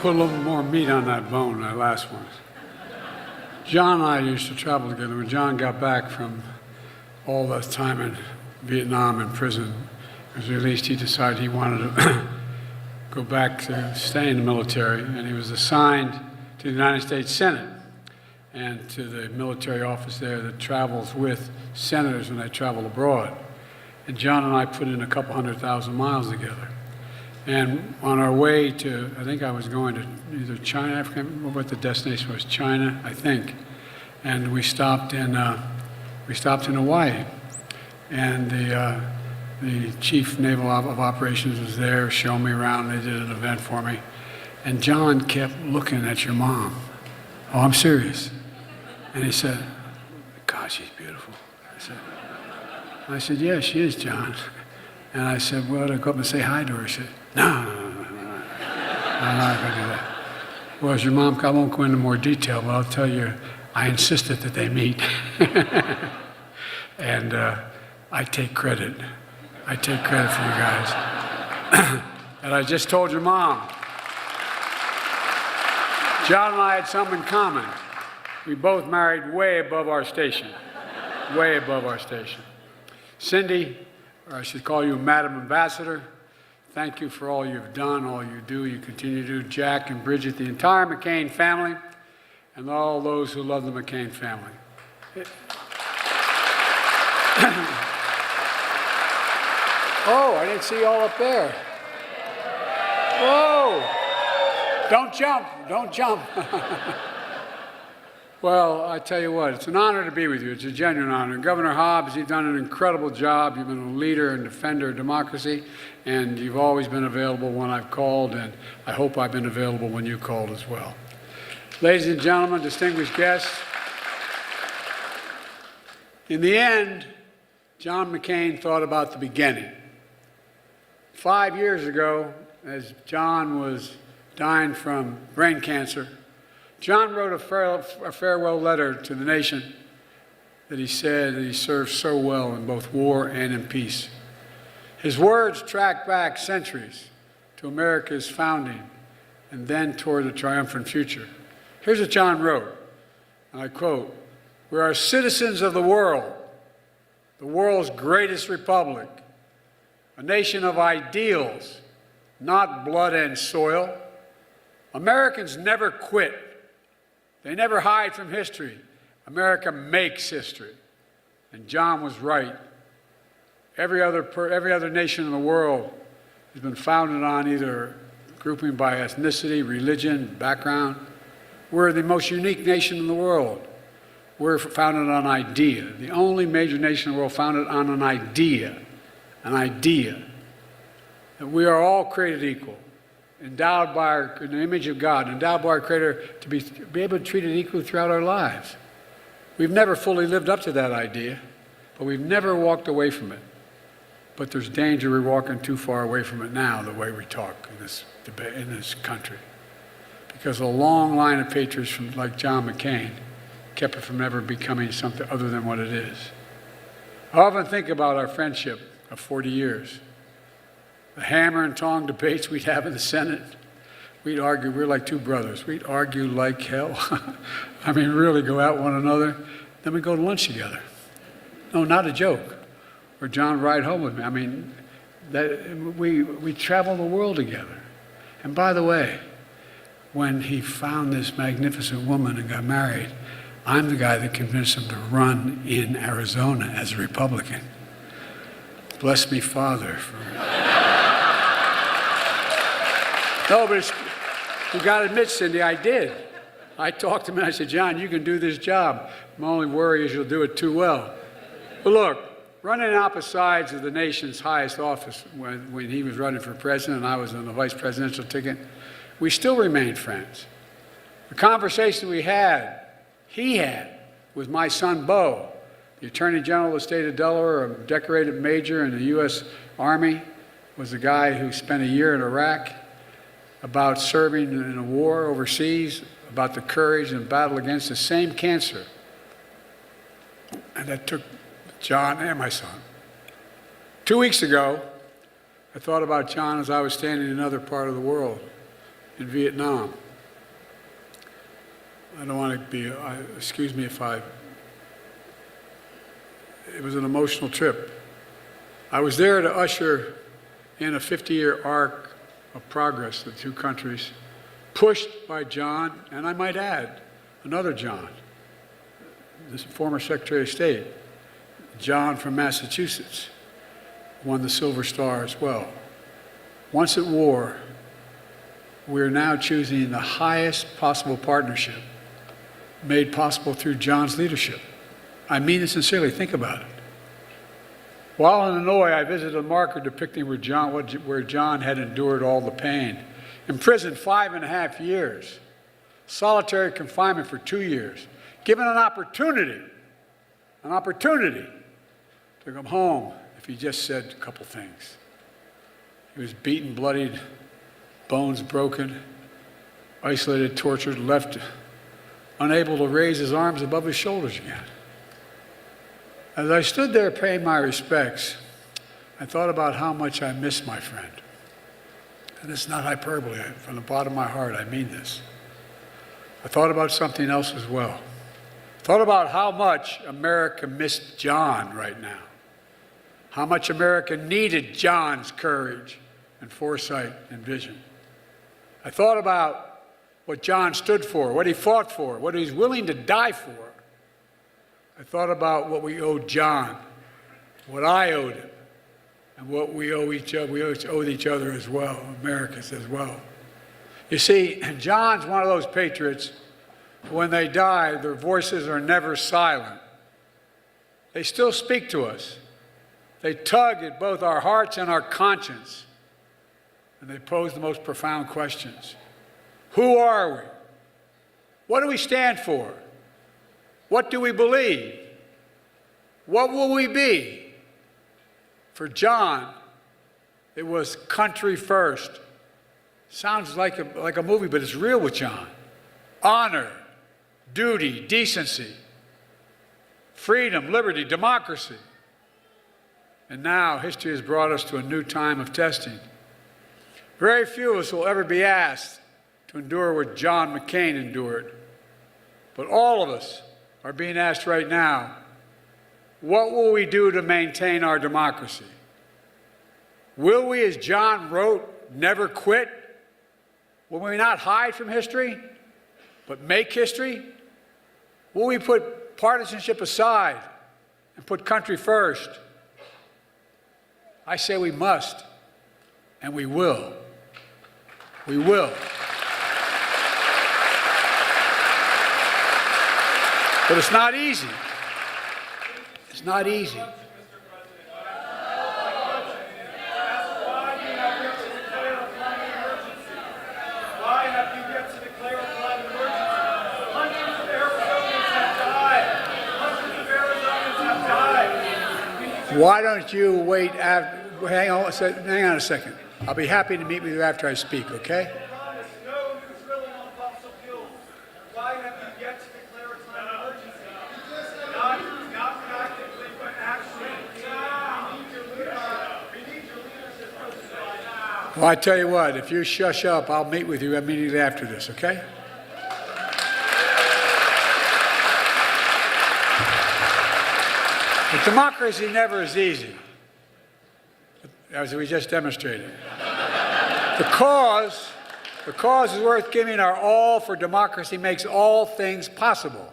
going to put a little more meat on that bone than that last one. John and I used to travel together. When John got back from all that time in Vietnam in prison, he was released, he decided he wanted to go back to stay in the military, and he was assigned to the United States Senate and to the military office there that travels with senators when they travel abroad. And John and I put in a couple 100,000 miles together. And on our way to, I think I was going to either China, I can't remember what the destination was, China, I think. And we stopped in Hawaii. And the chief naval of operations was there, showing me around. They did an event for me. And John kept looking at your mom. Oh, I'm serious. And he said, God, she's beautiful. I said, yeah, she is, John. And I said, well, to go up and say hi to her. She said, no, I'm not going to do that. Well, as your mom, I won't go into more detail, but I'll tell you, I insisted that they meet. And I take credit. I take credit for you guys. And I just told your mom, John and I had something in common. We both married way above our station. Way above our station. Cindy, or I should call you Madam Ambassador, thank you for all you've done, all you do, you continue to do. Jack and Bridget, the entire McCain family, and all those who love the McCain family. Oh, I didn't see you all up there. Whoa! Don't jump, don't jump. Well, I tell you what, it's an honor to be with you. It's a genuine honor. Governor Hobbs, you've done an incredible job. You've been a leader and defender of democracy, and you've always been available when I've called, and I hope I've been available when you called as well. Ladies and gentlemen, distinguished guests, in the end, John McCain thought about the beginning. 5 years ago, as John was dying from brain cancer, John wrote a farewell letter to the nation that he said that he served so well in both war and in peace. His words track back centuries to America's founding and then toward a triumphant future. Here's what John wrote, and I quote, "We are citizens of the world's greatest republic, a nation of ideals, not blood and soil. Americans never quit. They never hide from history. America makes history." And John was right. Every other nation in the world has been founded on either grouping by ethnicity, religion, background. We're the most unique nation in the world. We're founded on idea. The only major nation in the world founded on an idea that we are all created equal, endowed in the image of God, endowed by our Creator to be able to treat it equally throughout our lives. We've never fully lived up to that idea, but we've never walked away from it. But there's danger we're walking too far away from it now, the way we talk in this debate, in this country. Because a long line of patriots like John McCain kept it from ever becoming something other than what it is. I often think about our friendship of 40 years. The hammer and tong debates we'd have in the Senate. We'd argue, we're like two brothers. We'd argue like hell. I mean, really go at one another. Then we'd go to lunch together. No, not a joke. Or John would ride home with me. I mean, we travel the world together. And by the way, when he found this magnificent woman and got married, I'm the guy that convinced him to run in Arizona as a Republican. Bless me, Father. No, but you got to admit, Cindy, I did. I talked to him and I said, John, you can do this job. My only worry is you'll do it too well. But look, running opposite sides of the nation's highest office when he was running for president and I was on the vice presidential ticket, we still remained friends. The conversation he had with my son, Beau, the Attorney General of the state of Delaware, a decorated major in the U.S. Army, was the guy who spent a year in Iraq, about serving in a war overseas, about the courage and battle against the same cancer. And that took John and my son. 2 weeks ago, I thought about John as I was standing in another part of the world. in Vietnam. I don't want to be, excuse me if it was an emotional trip. I was there to usher in a 50-year arc of progress of the two countries, pushed by John, and I might add, another John, this former Secretary of State, John from Massachusetts, won the Silver Star as well. Once at war, we're now choosing the highest possible partnership made possible through John's leadership. I mean it sincerely. Think about it. While in Hanoi, I visited a marker depicting where John had endured all the pain. Imprisoned 5.5 years, solitary confinement for 2 years, given an opportunity to come home if he just said a couple things. He was beaten, bloodied, bones broken, isolated, tortured, left unable to raise his arms above his shoulders again. As I stood there paying my respects, I thought about how much I miss my friend. And it's not hyperbole. From the bottom of my heart, I mean this. I thought about something else as well. I thought about how much America missed John right now. How much America needed John's courage and foresight and vision. I thought about what John stood for, what he fought for, what he was willing to die for. I thought about what we owed John, what I owed him, and what we owe each other. We owed each other as well, Americans as well. You see, John's one of those patriots, when they die, their voices are never silent. They still speak to us. They tug at both our hearts and our conscience, and they pose the most profound questions. Who are we? What do we stand for? What do we believe? What will we be? For John, it was country first. Sounds like a movie, but it's real with John. Honor, duty, decency, freedom, liberty, democracy. And now history has brought us to a new time of testing. Very few of us will ever be asked to endure what John McCain endured. But all of us are being asked right now, what will we do to maintain our democracy? Will we, as John wrote, never quit? Will we not hide from history, but make history? Will we put partisanship aside and put country first? I say we must, and we will. We will. But it's not easy. It's not easy. Why don't you wait after, hang on a second. I'll be happy to meet with you after I speak, okay? Well, I tell you what, if you shush up, I'll meet with you immediately after this, okay? But democracy never is easy, as we just demonstrated. The cause is worth giving our all, for democracy makes all things possible.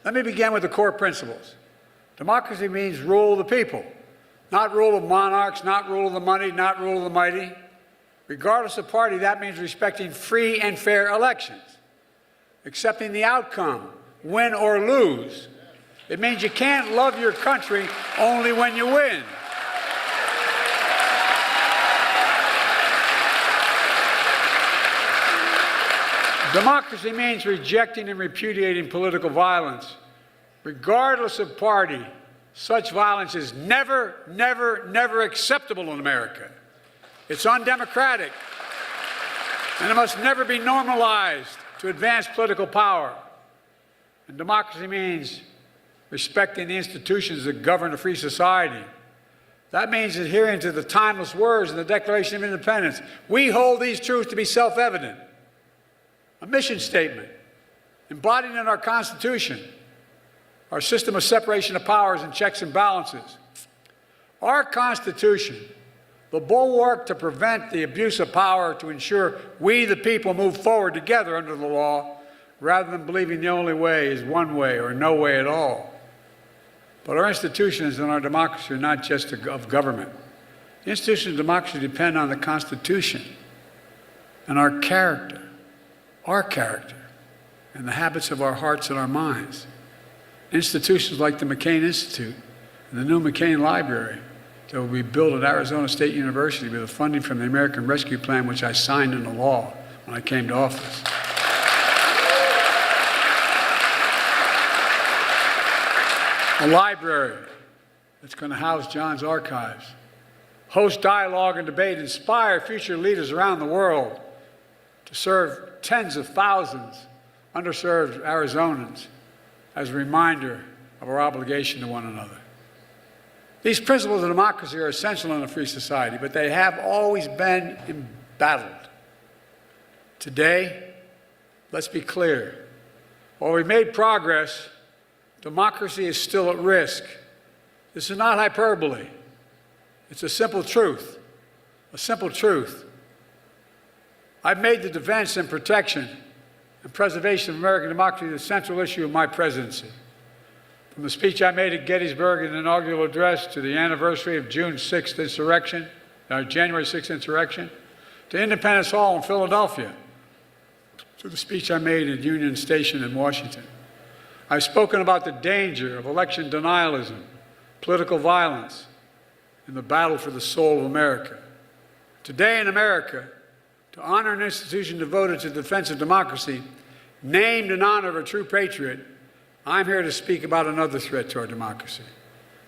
Let me begin with the core principles. Democracy means rule of the people, not rule of monarchs, not rule of the money, not rule of the mighty. Regardless of party, that means respecting free and fair elections, accepting the outcome, win or lose. It means you can't love your country only when you win. Democracy means rejecting and repudiating political violence. Regardless of party, such violence is never, never, never acceptable in America. It's undemocratic, and it must never be normalized to advance political power. And democracy means respecting the institutions that govern a free society. That means adhering to the timeless words in the Declaration of Independence. We hold these truths to be self-evident. a mission statement embodied in our Constitution, our system of separation of powers and checks and balances. Our Constitution, the bulwark to prevent the abuse of power, to ensure we, the people, move forward together under the law, rather than believing the only way is one way or no way at all. But our institutions and our democracy are not just of government. The institutions of democracy depend on the Constitution and our character, and the habits of our hearts and our minds. Institutions like the McCain Institute and the new McCain Library that will be built at Arizona State University with the funding from the American Rescue Plan, which I signed into law when I came to office. A library that's going to house John's archives, host dialogue and debate, inspire future leaders around the world to serve tens of thousands of underserved Arizonans as a reminder of our obligation to one another. These principles of democracy are essential in a free society, but they have always been embattled. Today, let's be clear. While we've made progress, democracy is still at risk. This is not hyperbole. It's a simple truth. A simple truth. I've made the defense and protection and preservation of American democracy the central issue of my presidency. From the speech I made at Gettysburg in the inaugural address to the anniversary of January 6th insurrection, to Independence Hall in Philadelphia, to the speech I made at Union Station in Washington. I've spoken about the danger of election denialism, political violence, and the battle for the soul of America. Today in America, to honor an institution devoted to the defense of democracy, named in honor of a true patriot, I'm here to speak about another threat to our democracy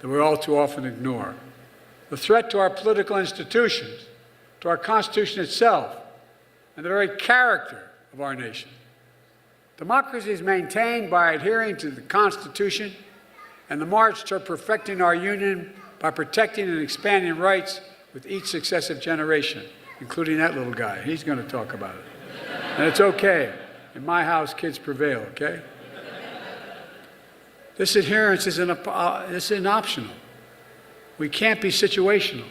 that we all too often ignore. The threat to our political institutions, to our Constitution itself, and the very character of our nation. Democracy is maintained by adhering to the Constitution and the march toward perfecting our union by protecting and expanding rights with each successive generation, including that little guy. He's going to talk about it. And it's okay. In my house, kids prevail, okay? This adherence isn't optional. We can't be situational.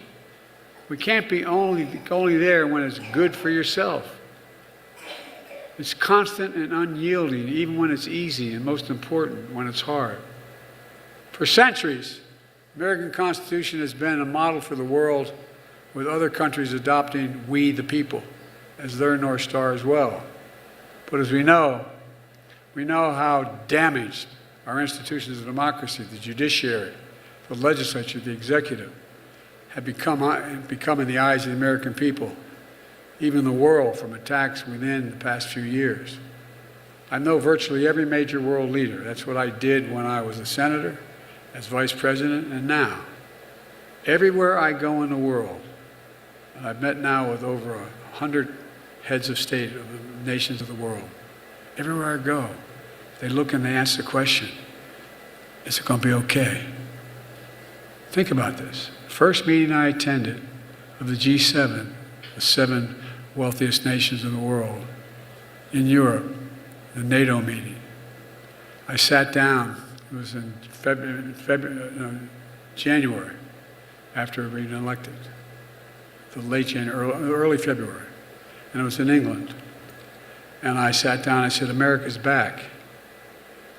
We can't be only there when it's good for yourself. It's constant and unyielding, even when it's easy, and most important, when it's hard. For centuries, the American Constitution has been a model for the world, with other countries adopting we, the people, as their North Star as well. But as we know how damaged our institutions of democracy, the judiciary, the legislature, the executive, have become in the eyes of the American people, even the world, from attacks within the past few years. I know virtually every major world leader. That's what I did when I was a senator, as vice president, and now. Everywhere I go in the world, and I've met now with over 100 heads of state of the nations of the world, everywhere I go, they look and they ask the question, is it going to be okay? Think about this. First meeting I attended of the G7, the 7 wealthiest nations in the world, in Europe, the NATO meeting. I sat down, it was in January, after being elected, the late January, early February, and it was in England. And I sat down, I said, America's back.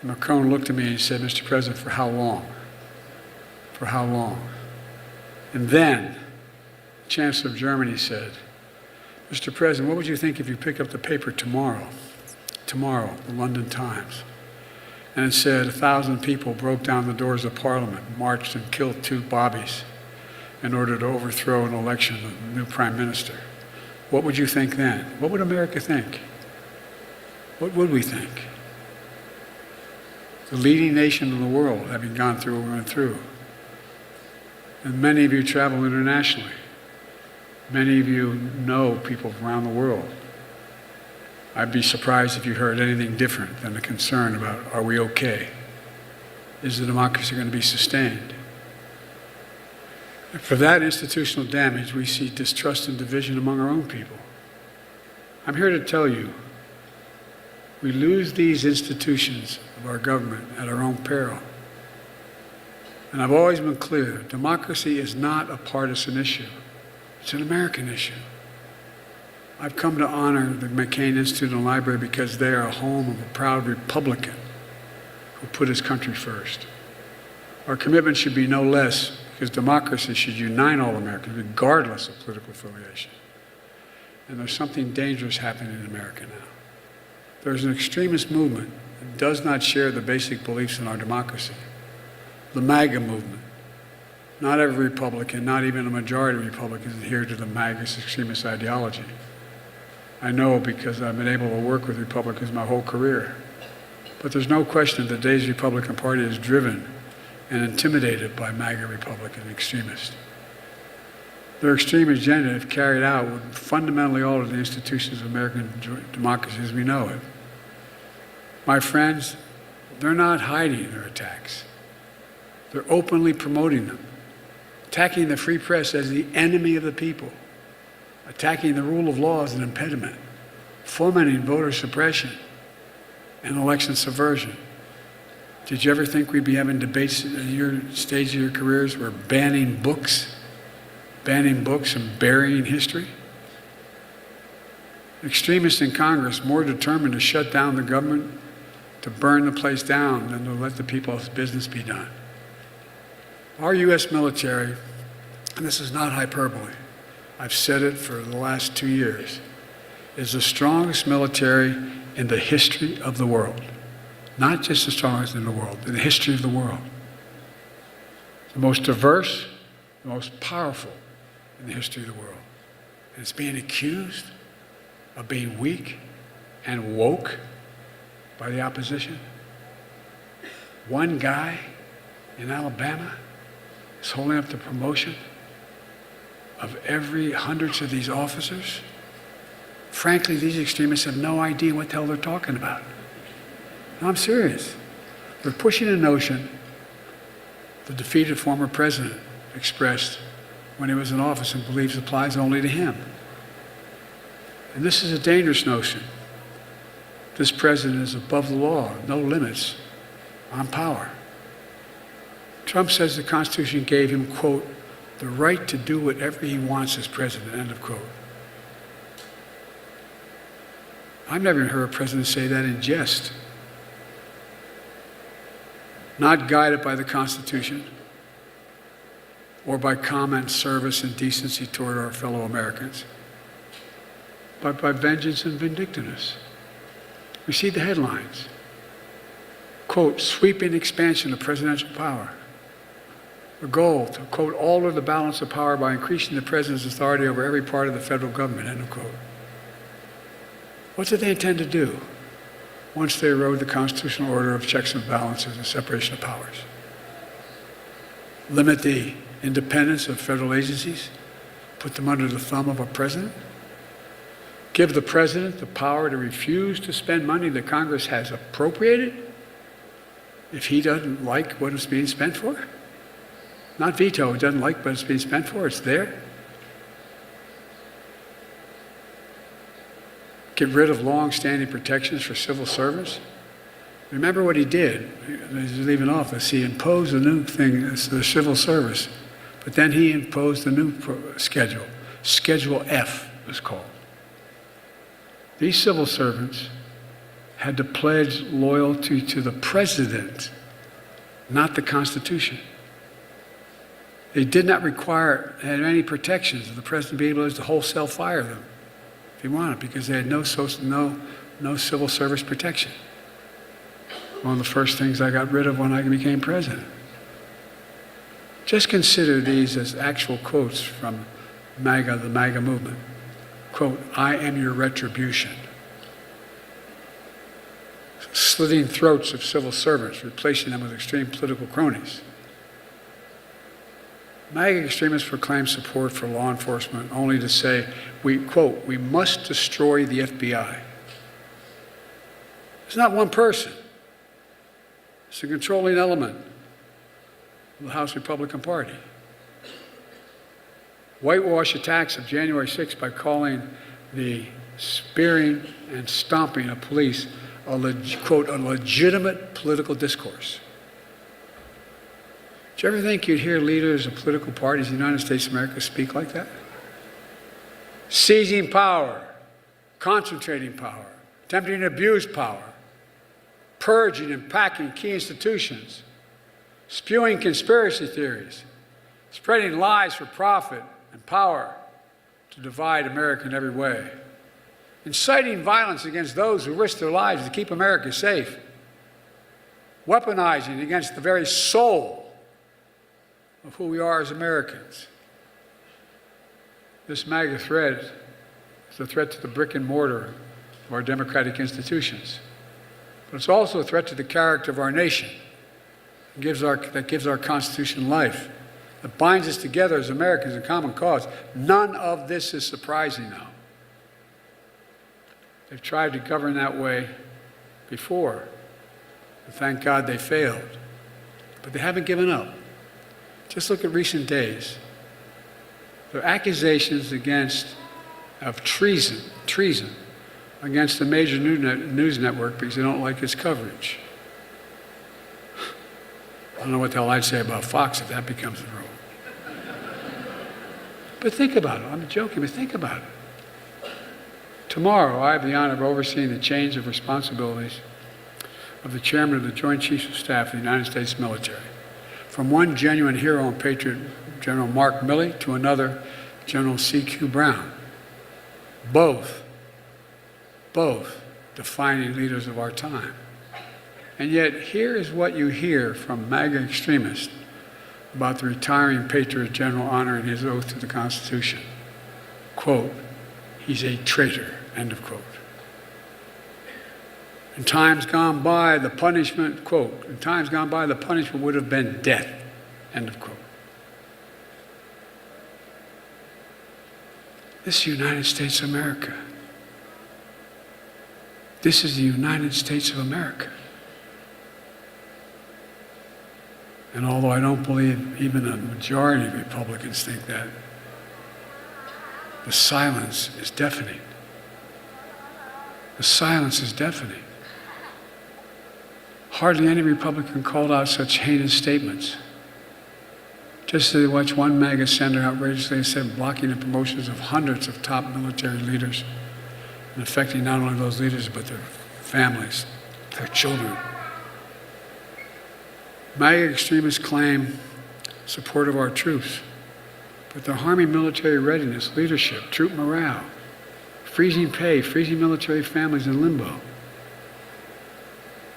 Macron looked at me and said, Mr. President, for how long? For how long? And then, the Chancellor of Germany said, Mr. President, what would you think if you pick up the paper tomorrow, the London Times, and it said 1,000 people broke down the doors of Parliament, marched and killed 2 bobbies in order to overthrow an election of the new Prime Minister? What would you think then? What would America think? What would we think? The leading nation in the world, having gone through what we went through. And many of you travel internationally. Many of you know people around the world. I'd be surprised if you heard anything different than a concern about, are we okay? Is the democracy going to be sustained? And for that institutional damage, we see distrust and division among our own people. I'm here to tell you We lose these institutions of our government at our own peril. And I've always been clear, democracy is not a partisan issue. It's an American issue. I've come to honor the McCain's Institute and Library because they are a home of a proud Republican who put his country first. Our commitment should be no less because democracy should unite all Americans regardless of political affiliation. And there's something dangerous happening in America now. There's an extremist movement that does not share the basic beliefs in our democracy. The MAGA movement. Not every Republican, not even a majority of Republicans adhere to the MAGA extremist ideology. I know because I've been able to work with Republicans my whole career. But there's no question that today's Republican Party is driven and intimidated by MAGA Republican extremists. Their extreme agenda, if carried out, would fundamentally alter the institutions of American democracy as we know it. My friends, they're not hiding their attacks. They're openly promoting them, attacking the free press as the enemy of the people, attacking the rule of law as an impediment, fomenting voter suppression and election subversion. Did you ever think we'd be having debates at your stage of your careers where banning books and burying history? Extremists in Congress more determined to shut down the government, to burn the place down, than to let the people's business be done. Our U.S. military, and this is not hyperbole, I've said it for the last 2 years, is the strongest military in the history of the world. Not just the strongest in the world, in the history of the world. The most diverse, the most powerful in the history of the world. And it's being accused of being weak and woke by the opposition. One guy in Alabama is holding up the promotion of every hundreds of these officers. Frankly, these extremists have no idea what the hell they're talking about. No, I'm serious. They're pushing a notion the defeated former president expressed when he was in office and believes applies only to him. And this is a dangerous notion. This president is above the law, no limits on power. Trump says the Constitution gave him, quote, the right to do whatever he wants as president, end of quote. I've never even heard a president say that in jest. Not guided by the Constitution or by common service and decency toward our fellow Americans, but by vengeance and vindictiveness. We see the headlines. Quote, sweeping expansion of presidential power. The goal to, quote, alter the balance of power by increasing the president's authority over every part of the federal government, end of quote. What do they intend to do once they erode the constitutional order of checks and balances and separation of powers? Limit the independence of federal agencies? Put them under the thumb of a president? Give the president the power to refuse to spend money that Congress has appropriated if he doesn't like what it's being spent for? Not veto, it doesn't like what it's being spent for, it's there. Get rid of long-standing protections for civil servants. Remember what he did. He's leaving office. He imposed a new thing, the civil service. But then he imposed a new schedule. Schedule F was called. These civil servants had to pledge loyalty to the president, not the Constitution. They did not require any protections of the president being able to wholesale fire them if he wanted, because they had no civil service protection. One of the first things I got rid of when I became president. Just consider these as actual quotes from MAGA, the MAGA movement. Quote, I am your retribution. Slitting throats of civil servants, replacing them with extreme political cronies. MAGA extremists proclaim support for law enforcement only to say, quote, we must destroy the FBI. It's not one person. It's a controlling element of the House Republican Party. Whitewash attacks of January 6th by calling the spearing and stomping of police quote, a legitimate political discourse. Do you ever think you'd hear leaders of political parties in the United States of America speak like that? Seizing power, concentrating power, attempting to abuse power, purging and packing key institutions, spewing conspiracy theories, spreading lies for profit and power to divide America in every way, inciting violence against those who risk their lives to keep America safe, weaponizing against the very soul of who we are as Americans. This MAGA threat is a threat to the brick and mortar of our democratic institutions. But it's also a threat to the character of our nation that gives our Constitution life, that binds us together as Americans in common cause. None of this is surprising now. They've tried to govern that way before. And thank God they failed. But they haven't given up. Just look at recent days. There are accusations of treason against the major news network because they don't like its coverage. I don't know what the hell I'd say about Fox if that becomes the rule. But think about it. I'm joking, but think about it. Tomorrow, I have the honor of overseeing the change of responsibilities of the chairman of the Joint Chiefs of Staff of the United States military, from one genuine hero and patriot, General Mark Milley, to another, General C.Q. Brown. Both defining leaders of our time. And yet, here is what you hear from MAGA extremists about the retiring patriot general honoring his oath to the Constitution. Quote, he's a traitor, end of quote. In times gone by, the punishment, quote, in times gone by, the punishment would have been death, end of quote. This is the United States of America. This is the United States of America. And although I don't believe even a majority of Republicans think that, the silence is deafening. The silence is deafening. Hardly any Republican called out such heinous statements. Just as they watched one MAGA senator outrageously said blocking the promotions of hundreds of top military leaders and affecting not only those leaders but their families, their children. MAGA extremists claim support of our troops, but they're harming military readiness, leadership, troop morale, freezing pay, freezing military families in limbo.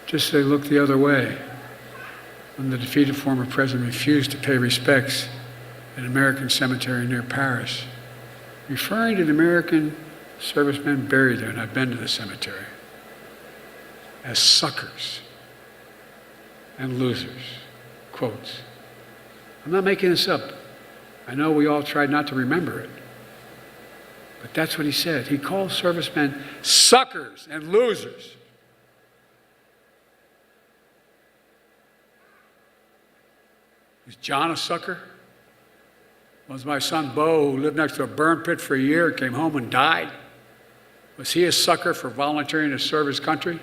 Just as they looked the other way when the defeated former president refused to pay respects at an American cemetery near Paris, referring to the American servicemen buried there, and I've been to the cemetery, as suckers and losers. Quotes. I'm not making this up. I know we all tried not to remember it, but that's what he said. He called servicemen suckers and losers. Is John a sucker? Was my son Bo, who lived next to a burn pit for a year, came home and died? Was he a sucker for volunteering to serve his country?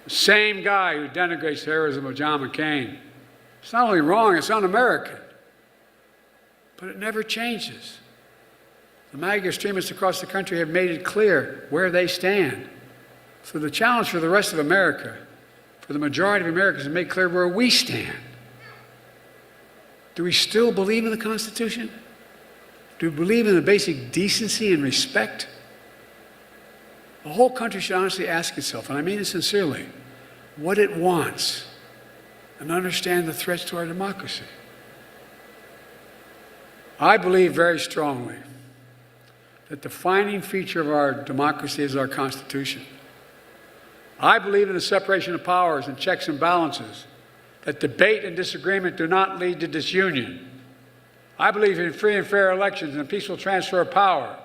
The same guy who denigrates the heroism of John McCain. It's not only wrong, it's un-American. But it never changes. The MAGA extremists across the country have made it clear where they stand. So the challenge for the rest of America, for the majority of Americans, is to make clear where we stand. Do we still believe in the Constitution? Do we believe in the basic decency and respect? The whole country should honestly ask itself, and I mean it sincerely, what it wants, and understand the threats to our democracy. I believe very strongly that the defining feature of our democracy is our Constitution. I believe in the separation of powers and checks and balances, that debate and disagreement do not lead to disunion. I believe in free and fair elections and a peaceful transfer of power.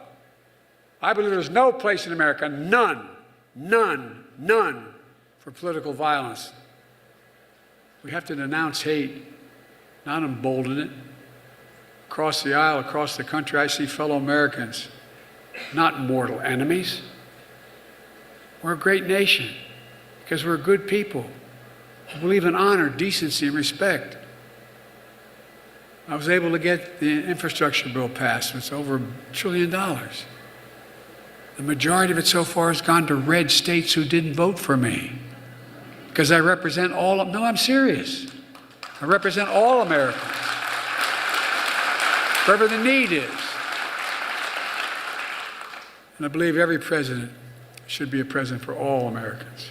I believe there's no place in America, none, for political violence. We have to denounce hate, not embolden it. Across the aisle, across the country, I see fellow Americans, not mortal enemies, We're a great nation because we're good people who believe in honor, decency, and respect. I was able to get the infrastructure bill passed. It's over $1 trillion. The majority of it so far has gone to red states who didn't vote for me because I represent all of, no, I'm serious. I represent all Americans, wherever the need is. And I believe every president should be a president for all Americans.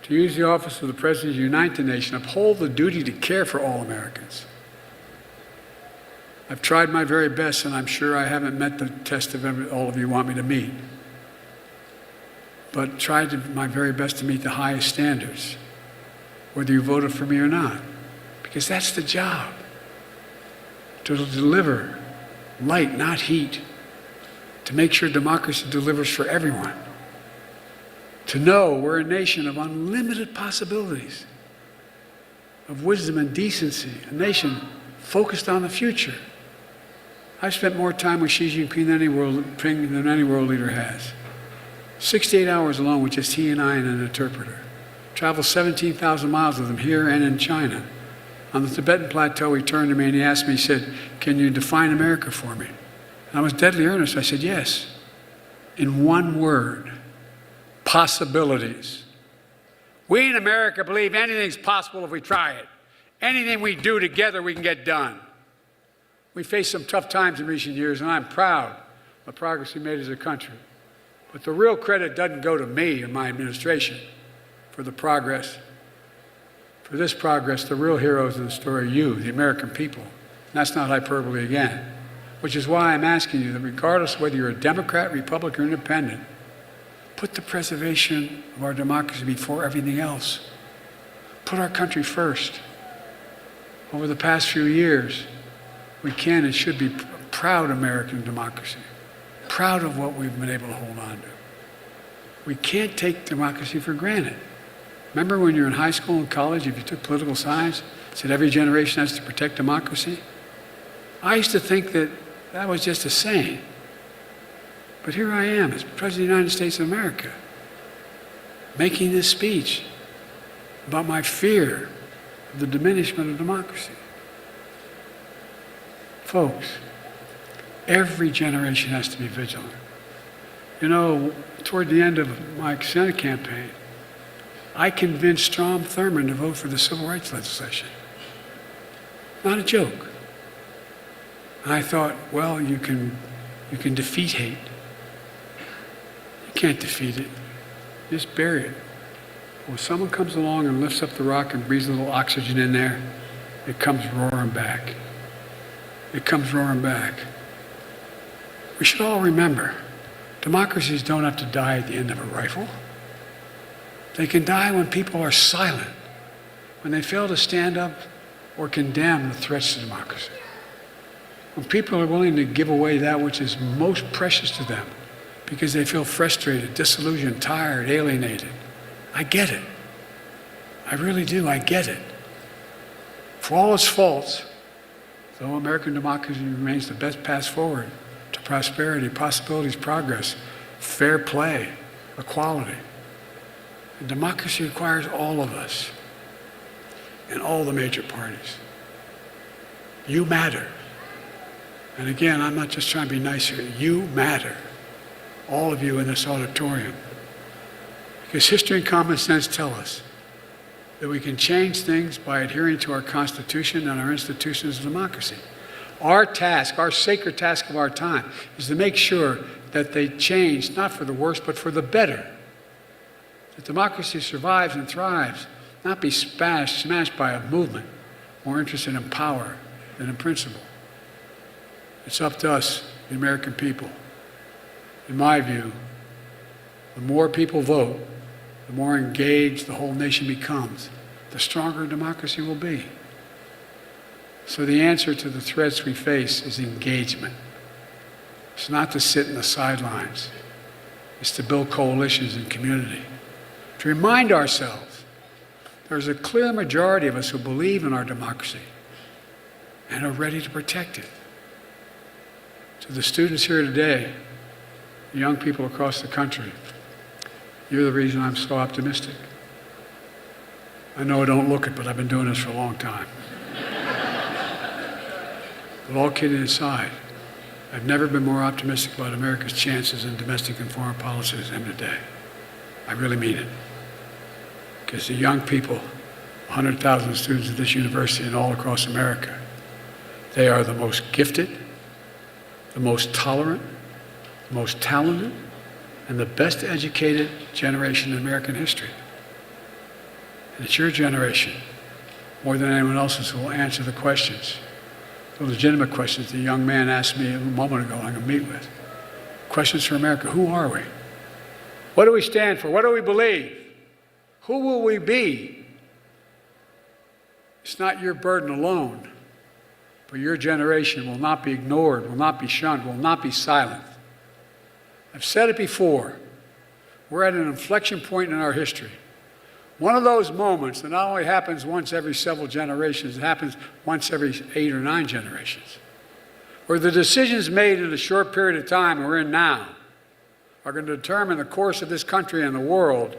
To use the office of the president to unite the nation, uphold the duty to care for all Americans. I've tried my very best, and I'm sure I haven't met the test of all of you want me to meet. But tried my very best to meet the highest standards, whether you voted for me or not. Because that's the job, to deliver light, not heat, to make sure democracy delivers for everyone, to know we're a nation of unlimited possibilities, of wisdom and decency, a nation focused on the future. I've spent more time with Xi Jinping than any world leader has. 68 hours alone with just he and I and an interpreter. Traveled 17,000 miles with him here and in China. On the Tibetan plateau, he turned to me and he asked me, he said, "Can you define America for me?" And I was deadly earnest. I said, "Yes." In one word, possibilities. We in America believe anything's possible if we try it. Anything we do together, we can get done. We faced some tough times in recent years, and I'm proud of the progress we made as a country. But the real credit doesn't go to me or my administration for the progress. For this progress, the real heroes of the story are you, the American people. And that's not hyperbole again. Which is why I'm asking you that regardless of whether you're a Democrat, Republican, or Independent, put the preservation of our democracy before everything else. Put our country first. Over the past few years, we can and should be proud American democracy, proud of what we've been able to hold on to. We can't take democracy for granted. Remember when you were in high school and college, if you took political science, it said every generation has to protect democracy? I used to think that that was just a saying. But here I am as President of the United States of America, making this speech about my fear of the diminishment of democracy. Folks, every generation has to be vigilant. You know, toward the end of my Senate campaign, I convinced Strom Thurmond to vote for the civil rights legislation. Not a joke. And I thought, well, you can defeat hate. You can't defeat it. Just bury it. When someone comes along and lifts up the rock and breathes a little oxygen in there, it comes roaring back. It comes roaring back. We should all remember, democracies don't have to die at the end of a rifle. They can die when people are silent, when they fail to stand up or condemn the threats to democracy. When people are willing to give away that which is most precious to them because they feel frustrated, disillusioned, tired, alienated. I get it. I really do. I get it. For all its faults, though American democracy remains the best path forward to prosperity, possibilities, progress, fair play, equality. And democracy requires all of us and all the major parties. You matter. And again, I'm not just trying to be nice here. You matter. All of you in this auditorium. Because history and common sense tell us that we can change things by adhering to our Constitution and our institutions of democracy. Our task, our sacred task of our time, is to make sure that they change, not for the worse, but for the better. That democracy survives and thrives, not be smashed by a movement more interested in power than in principle. It's up to us, the American people. In my view, the more people vote, the more engaged the whole nation becomes, the stronger democracy will be. So the answer to the threats we face is engagement. It's not to sit in the sidelines. It's to build coalitions and community. To remind ourselves there's a clear majority of us who believe in our democracy and are ready to protect it. To the students here today, the young people across the country, You're the reason I'm so optimistic. I know I don't look it, but I've been doing this for a long time. But all kidding aside, I've never been more optimistic about America's chances in domestic and foreign policy as I am today. I really mean it. Because the young people, 100,000 students at this university and all across America, they are the most gifted, the most tolerant, the most talented, and the best educated generation in American history. And it's your generation, more than anyone else's, who will answer the questions, the legitimate questions the young man asked me a moment ago I'm going to meet with. Questions for America. Who are we? What do we stand for? What do we believe? Who will we be? It's not your burden alone, but your generation will not be ignored, will not be shunned, will not be silent. I've said it before. We're at an inflection point in our history. One of those moments that not only happens once every several generations, it happens once every 8 or 9 generations, where the decisions made in a short period of time we're in now are going to determine the course of this country and the world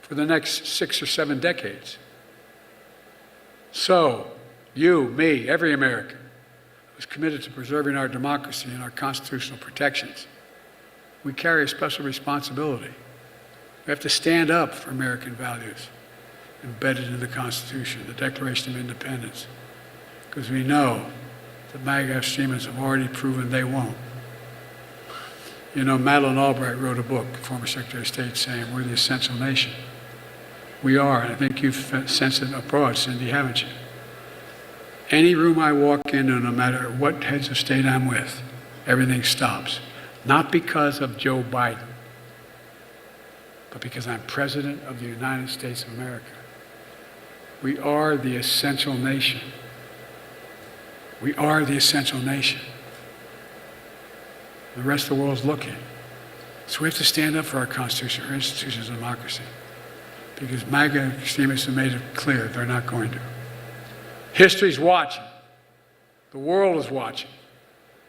for the next 6 or 7 decades. So, you, me, every American who's committed to preserving our democracy and our constitutional protections, we carry a special responsibility. We have to stand up for American values embedded in the Constitution, the Declaration of Independence, because we know that MAGA extremists have already proven they won't. You know, Madeleine Albright wrote a book, former Secretary of State, saying we're the essential nation. We are, and I think you've sensed it abroad, Cindy, haven't you? Any room I walk into, no matter what heads of state I'm with, everything stops. Not because of Joe Biden, but because I'm President of the United States of America. We are the essential nation. We are the essential nation. The rest of the world's looking. So we have to stand up for our Constitution, our institutions of democracy, because MAGA extremists have made it clear they're not going to. History's watching. The world is watching.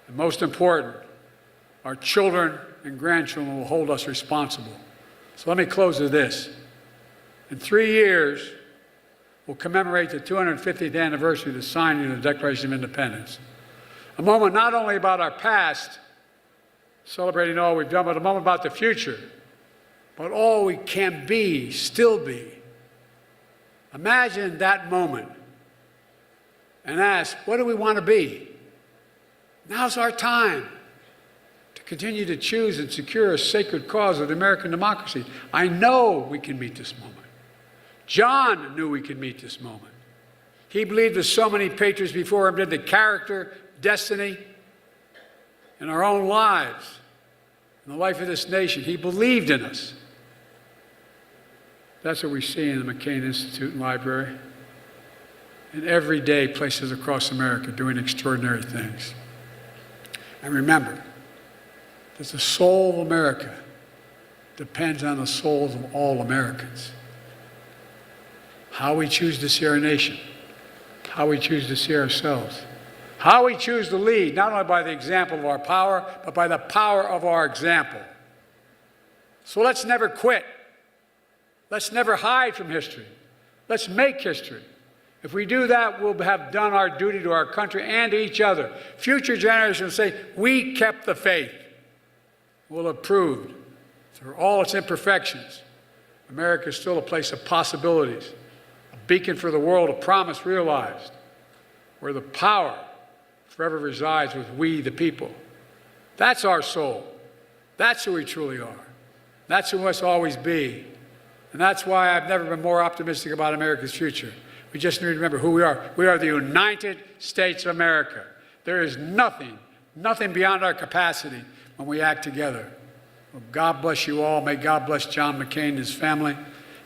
And most important, our children and grandchildren will hold us responsible. So let me close with this. In 3 years, we'll commemorate the 250th anniversary of the signing of the Declaration of Independence. A moment not only about our past, celebrating all we've done, but a moment about the future, about all we can be, still be. Imagine that moment and ask, what do we want to be? Now's our time to continue to choose and secure a sacred cause of the American democracy. I know we can meet this moment. John knew we could meet this moment. He believed, as so many patriots before him did, the character, destiny, in our own lives, in the life of this nation. He believed in us. That's what we see in the McCain Institute and Library, and every day places across America doing extraordinary things. And remember that the soul of America depends on the souls of all Americans. How we choose to see our nation, how we choose to see ourselves, how we choose to lead, not only by the example of our power, but by the power of our example. So let's never quit. Let's never hide from history. Let's make history. If we do that, we'll have done our duty to our country and to each other. Future generations will say, we kept the faith. We'll have proved, through all its imperfections, America is still a place of possibilities, a beacon for the world, a promise realized, where the power forever resides with we, the people. That's our soul. That's who we truly are. That's who we must always be. And that's why I've never been more optimistic about America's future. We just need to remember who we are. We are the United States of America. There is nothing beyond our capacity when we act together. Well, God bless you all. May God bless John McCain and his family,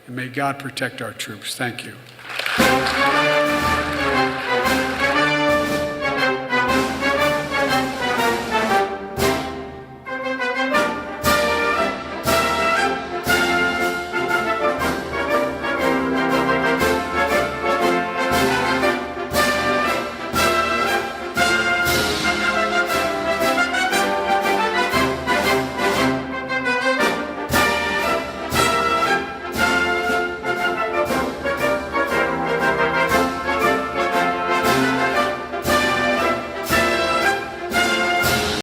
and may God protect our troops. Thank you.